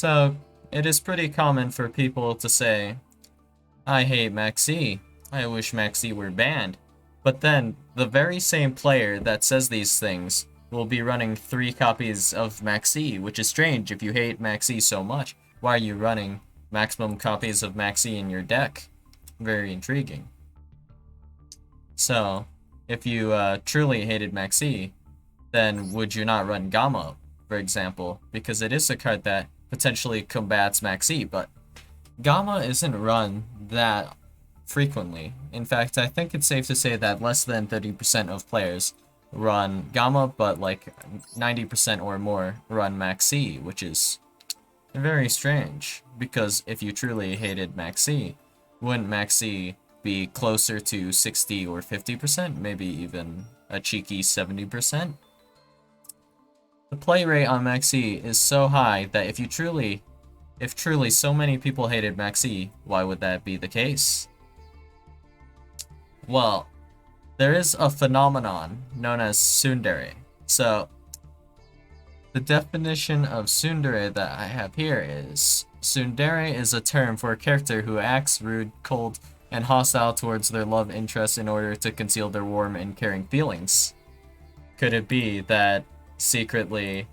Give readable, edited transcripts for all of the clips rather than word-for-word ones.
So, it is pretty common for people to say, I hate Maxi. I wish Maxi were banned. But then, the very same player that says these things will be running 3 copies of Maxi, which is strange if you hate Maxi so much. Why are you running maximum copies of Maxi in your deck? Very intriguing. So, if you truly hated Maxi, then would you not run Gamma, for example? Because it is a card that potentially combats Maxi, but Gamma isn't run that frequently. In fact, I think it's safe to say that less than 30% of players run Gamma, but like 90% or more run Maxi, which is very strange. Because if you truly hated Maxi, wouldn't Maxi be closer to 60 or 50%, maybe even a cheeky 70%? The play rate on Maxi is so high that if truly so many people hated Maxi, why would that be the case? Well, there is a phenomenon known as Tsundere. So, the definition of Tsundere that I have here is, Tsundere is a term for a character who acts rude, cold, and hostile towards their love interest in order to conceal their warm and caring feelings. Could it be that secretly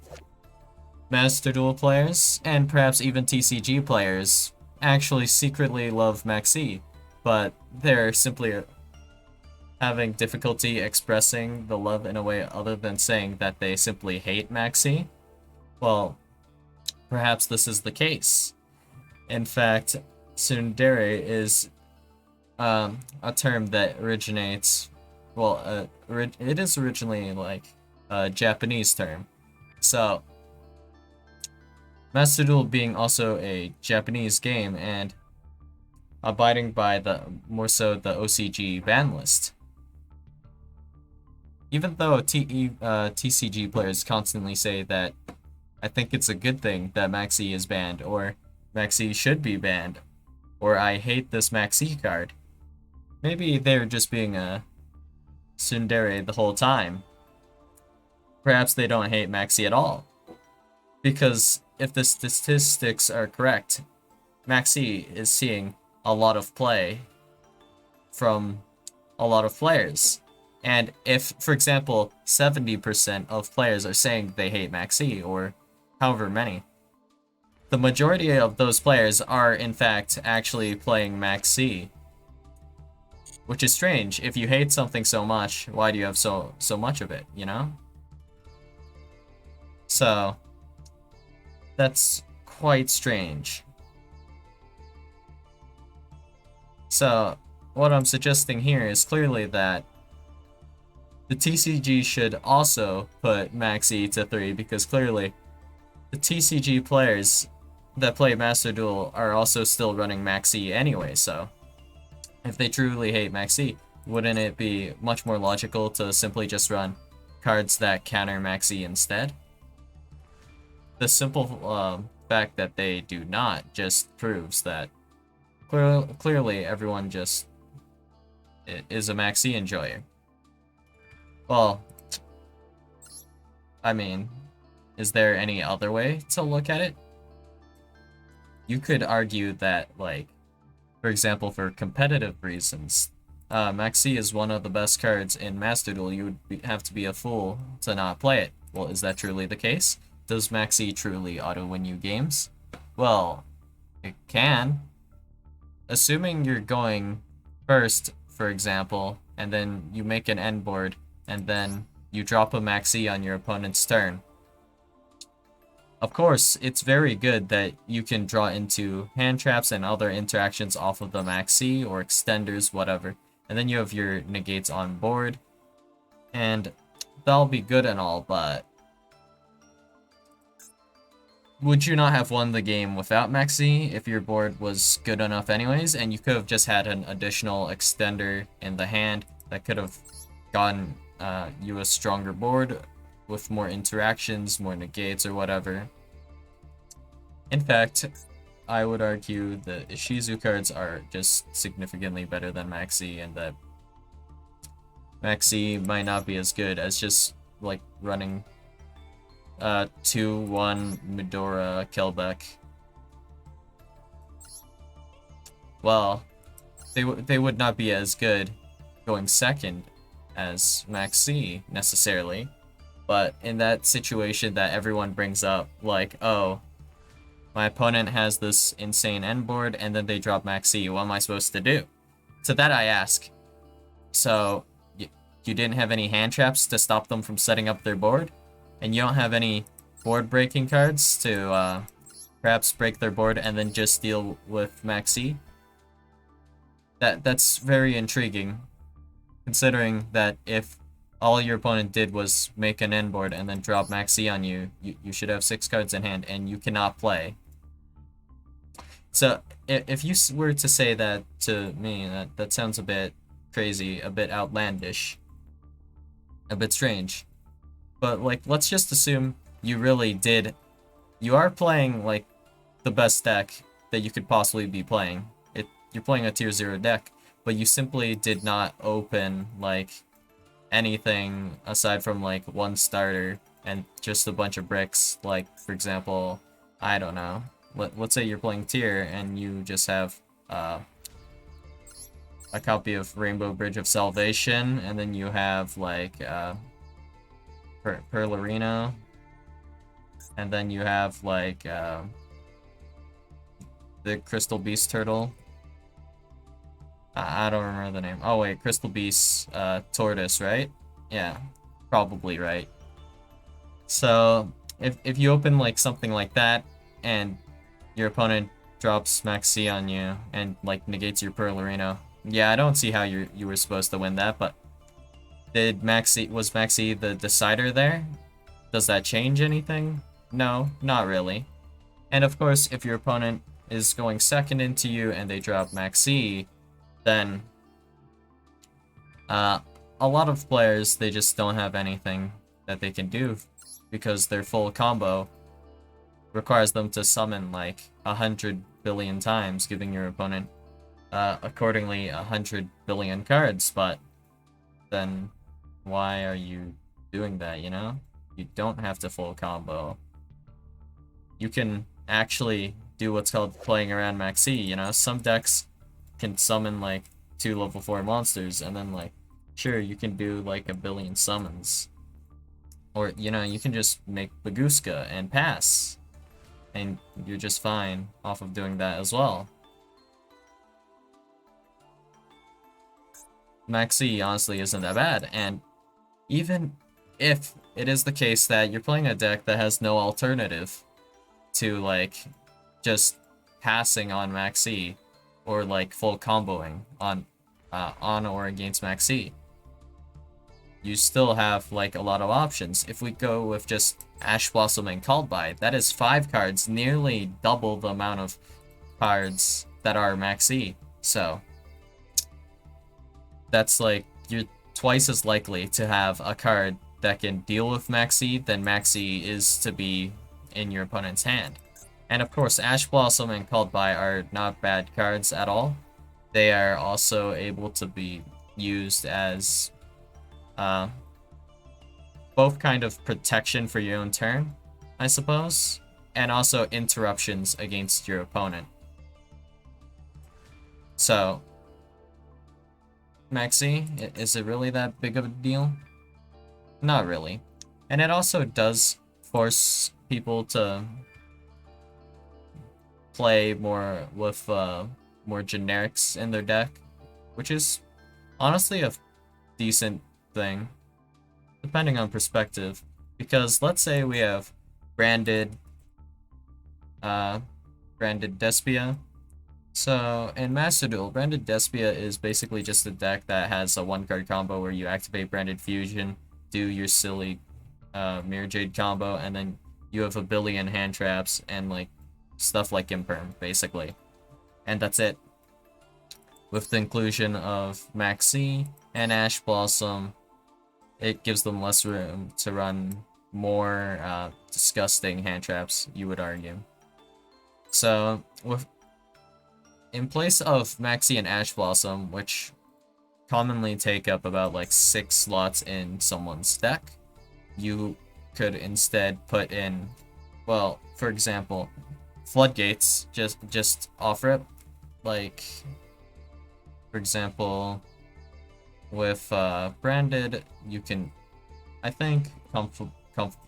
Master Duel players, and perhaps even TCG players, actually secretly love Maxi, but they're simply having difficulty expressing the love in a way other than saying that they simply hate Maxi? Well, perhaps this is the case. In fact, Tsundere is a term that originates, well, it is originally like a Japanese term. So, Master Duel being also a Japanese game and abiding by more so the OCG ban list. Even though TCG players constantly say that I think it's a good thing that Maxi is banned, or Maxi should be banned, or I hate this Maxi card, maybe they're just being a tsundere the whole time. Perhaps they don't hate Maxi at all. Because if the statistics are correct, Maxi is seeing a lot of play from a lot of players. And if, for example, 70% of players are saying they hate Maxi, or however many, the majority of those players are, in fact, actually playing Maxi. Which is strange. If you hate something so much, why do you have so much of it, you know? So, that's quite strange. So, what I'm suggesting here is clearly that the TCG should also put Maxi to 3, because clearly the TCG players that play Master Duel are also still running Maxi anyway, so if they truly hate Maxi, wouldn't it be much more logical to simply just run cards that counter Maxi instead? The simple fact that they do not just proves that clearly everyone just is a Maxi enjoyer. Well, I mean, is there any other way to look at it? You could argue that, like, for example, for competitive reasons, Maxi is one of the best cards in Master Duel. You would have to be a fool to not play it. Well, is that truly the case? Does Maxi truly auto-win you games? Well, it can. Assuming you're going first, for example, and then you make an end board, and then you drop a Maxi on your opponent's turn. Of course, it's very good that you can draw into hand traps and other interactions off of the Maxi, or extenders, whatever. And then you have your negates on board. And that'll be good and all, but would you not have won the game without Maxi if your board was good enough anyways, and you could have just had an additional extender in the hand that could have gotten you a stronger board with more interactions, more negates, or whatever. In fact, I would argue the Ishizu cards are just significantly better than Maxi, and that Maxi might not be as good as just like running 2-1 Midora Kelbeck well, they would not be as good going second as Maxi necessarily. But in that situation that everyone brings up, like, oh, my opponent has this insane end board, and then they drop Maxi, what am I supposed to do? To that I ask, so you didn't have any hand traps to stop them from setting up their board? And you don't have any board breaking cards to perhaps break their board and then just deal with Maxi? That's very intriguing, considering that if all your opponent did was make an end board and then drop Maxi on you, you should have 6 cards in hand and you cannot play. So if you were to say that to me, that sounds a bit crazy, a bit outlandish, a bit strange. But like, let's just assume you really did. You are playing like the best deck that you could possibly be playing. You're playing a tier 0 deck, but you simply did not open like anything aside from like one starter and just a bunch of bricks. Like, for example, I don't know. Let's say you're playing tier and you just have a copy of Rainbow Bridge of Salvation, and then you have like Perlarino, and then you have like the Crystal Beast Turtle. I don't remember the name. Oh wait, Crystal Beast Tortoise, right? Yeah, probably right. So if you open like something like that and your opponent drops Maxi on you and like negates your Perlarino, yeah, I don't see how you were supposed to win that. But was Maxi the decider there? Does that change anything? No, not really. And of course, if your opponent is going second into you and they drop Maxi, then a lot of players, they just don't have anything that they can do because their full combo requires them to summon like 100 billion times, giving your opponent accordingly 100 billion cards. But then why are you doing that, you know? You don't have to full combo. You can actually do what's called playing around Maxi, you know? Some decks can summon like 2 level 4 monsters, and then like, sure, you can do like a billion summons. Or, you know, you can just make Baguska and pass. And you're just fine off of doing that as well. Maxi honestly isn't that bad, and even if it is the case that you're playing a deck that has no alternative to like just passing on Maxi or like full comboing on or against Maxi, you still have like a lot of options. If we go with just Ash Blossom and Called By, that is 5 cards, nearly double the amount of cards that are Maxi. So that's like, you're twice as likely to have a card that can deal with Maxi than Maxi is to be in your opponent's hand. And of course, Ash Blossom and Called By are not bad cards at all. They are also able to be used as both kind of protection for your own turn, I suppose, and also interruptions against your opponent. So, Maxi, is it really that big of a deal? Not really. And it also does force people to play more with more generics in their deck, which is honestly a decent thing, depending on perspective. Because let's say we have branded Despia. So in Master Duel, branded Despia is basically just a deck that has a 1-card combo where you activate branded fusion, do your silly Mirror Jade combo, and then you have a billion hand traps and like stuff like Imperm, basically. And that's it. With the inclusion of Maxi and Ash Blossom, it gives them less room to run more disgusting hand traps, you would argue. So, in place of Maxi and Ash Blossom, which commonly take up about like 6 slots in someone's deck, you could instead put in, well, for example, Floodgates. Just offer it. like, for example, with branded, you can, I think,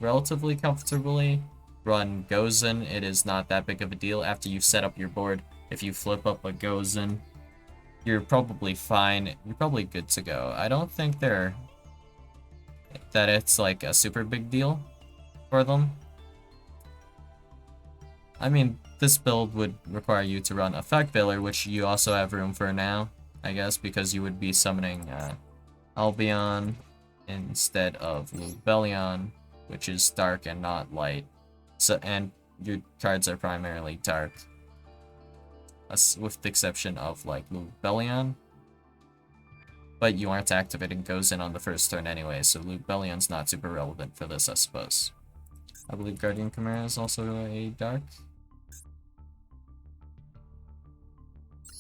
relatively comfortably run Gozen. It is not that big of a deal after you set up your board. If you flip up a Gozen, you're probably fine. You're probably good to go. I don't think that it's like a super big deal for them. I mean, this build would require you to run Effect Veiler, which you also have room for now, I guess, because you would be summoning Albion instead of Lubellion, which is dark and not light. So, and your cards are primarily dark, with the exception of like Lubellion. But you aren't activating Gozen on the first turn anyway, so Lubellion's not super relevant for this, I suppose. I believe Guardian Chimera is also a dark.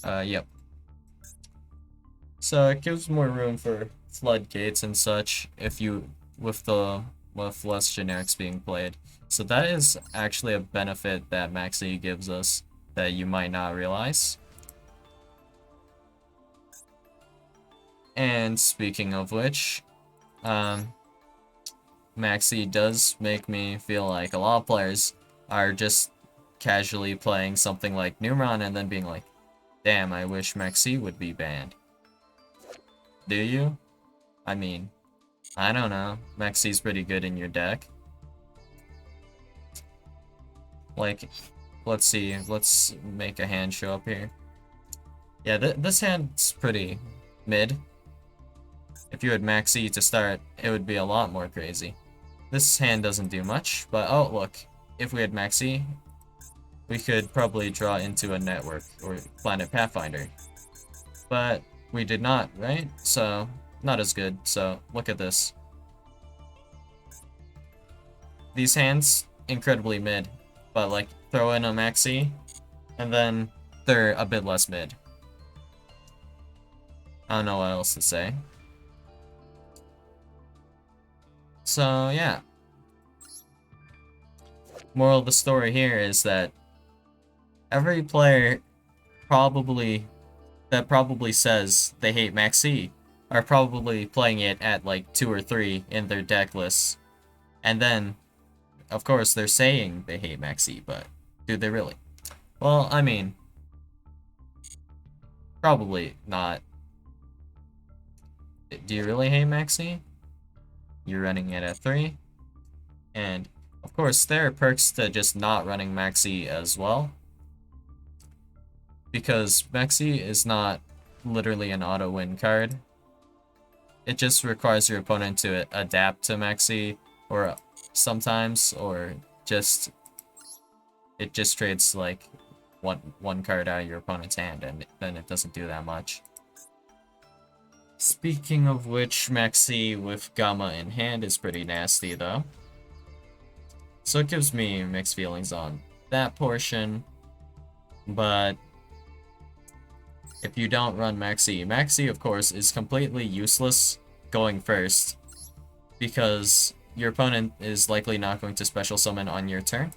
Yep. So it gives more room for floodgates and such if you with less generics being played. So that is actually a benefit that Maxx gives us that you might not realize. And speaking of which, Maxx does make me feel like a lot of players are just casually playing something like Numeron and then being like, damn, I wish Maxx would be banned. Do you? I mean, I don't know. Maxx's pretty good in your deck. Like, let's see. Let's make a hand show up here. Yeah, this hand's pretty mid. If you had Maxx to start, it would be a lot more crazy. This hand doesn't do much, but oh, look. If we had Maxx, we could probably draw into a network or Planet Pathfinder. But we did not, right? So, not as good. So, look at this. These hands, incredibly mid. But, like, throw in a Maxx, and then they're a bit less mid. I don't know what else to say. So, yeah. Moral of the story here is that every player probably says they hate Maxx are probably playing it at like 2 or 3 in their deck lists. And then, of course, they're saying they hate Maxx, but do they really? Well, I mean, probably not. Do you really hate Maxx? You're running it at 3. And, of course, there are perks to just not running Maxx as well. Because Maxx is not literally an auto-win card. It just requires your opponent to adapt to Maxx, or sometimes, or just... It just trades, like, one card out of your opponent's hand, and then it doesn't do that much. Speaking of which, Maxx with Gamma in hand is pretty nasty, though. So it gives me mixed feelings on that portion, but if you don't run Maxx, of course, is completely useless going first, because your opponent is likely not going to special summon on your turn.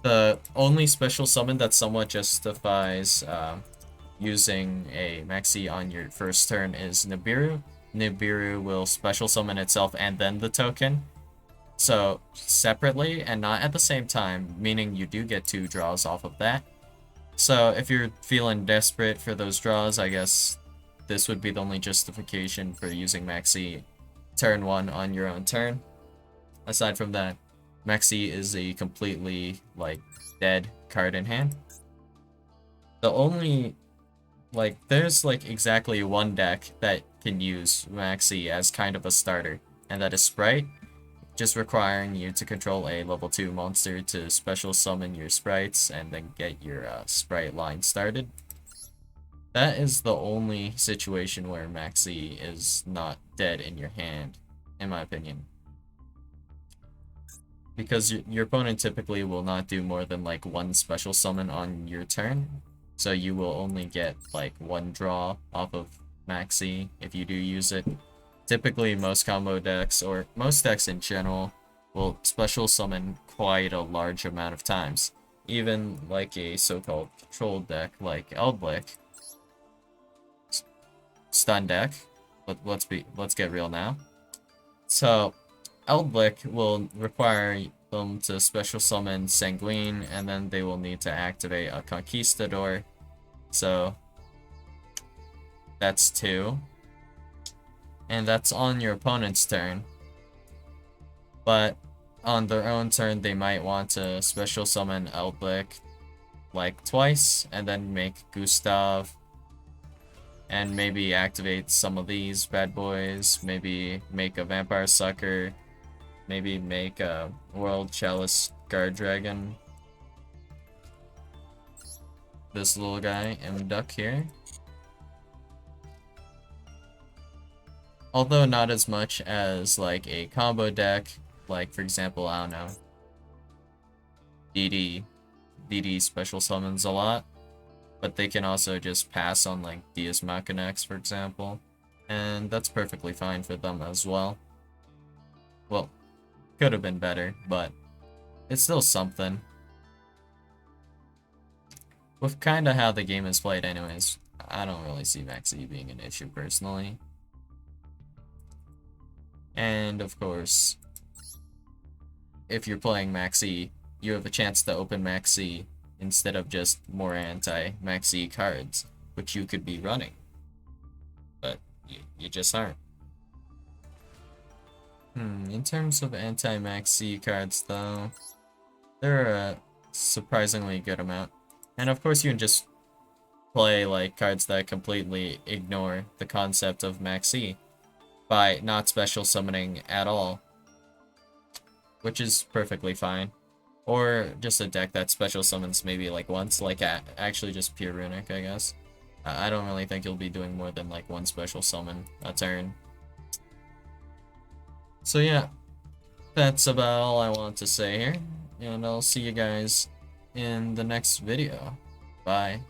The only special summon that somewhat justifies using a Maxx on your first turn is Nibiru. Nibiru will special summon itself and then the token. So, separately and not at the same time, meaning you do get 2 draws off of that. So, if you're feeling desperate for those draws, I guess this would be the only justification for using Maxx turn 1 on your own turn. Aside from that, Maxx is a completely, like, dead card in hand. The only, like, there's, like, exactly one deck that can use Maxx as kind of a starter, and that is Sprite, just requiring you to control a level 2 monster to special summon your sprites and then get your sprite line started. That is the only situation where Maxx is not dead in your hand, in my opinion. Because your opponent typically will not do more than like 1 special summon on your turn, so you will only get like 1 draw off of Maxx if you do use it. Typically, most combo decks, or most decks in general, will special summon quite a large amount of times. Even like a so-called control deck like Eldlick stun deck. Let's get real now. So Eldlick will require them to special summon Sanguine, and then they will need to activate a Conquistador. So that's 2. And that's on your opponent's turn. But on their own turn, they might want to special summon Eldlick like twice, and then make Gustav, and maybe activate some of these bad boys, maybe make a Vampire Sucker, maybe make a World Chalice Guard Dragon. This little guy, Duck here. Although not as much as like a combo deck, like for example, I don't know, DD special summons a lot, but they can also just pass on like Deus Machinax, for example, and that's perfectly fine for them as well. Well, could have been better, but it's still something. With kinda how the game is played anyways, I don't really see Maxx being an issue personally. And of course, if you're playing Maxx, you have a chance to open Maxx instead of just more anti-Maxx cards, which you could be running. But you just aren't. In terms of anti-Maxx cards though, there are a surprisingly good amount. And of course you can just play like cards that completely ignore the concept of Maxx by not special summoning at all, which is perfectly fine. Or just a deck that special summons maybe like once, like actually just pure Runic, I guess. I don't really think you'll be doing more than like one special summon a turn. So yeah, that's about all I want to say here, and I'll see you guys in the next video. Bye.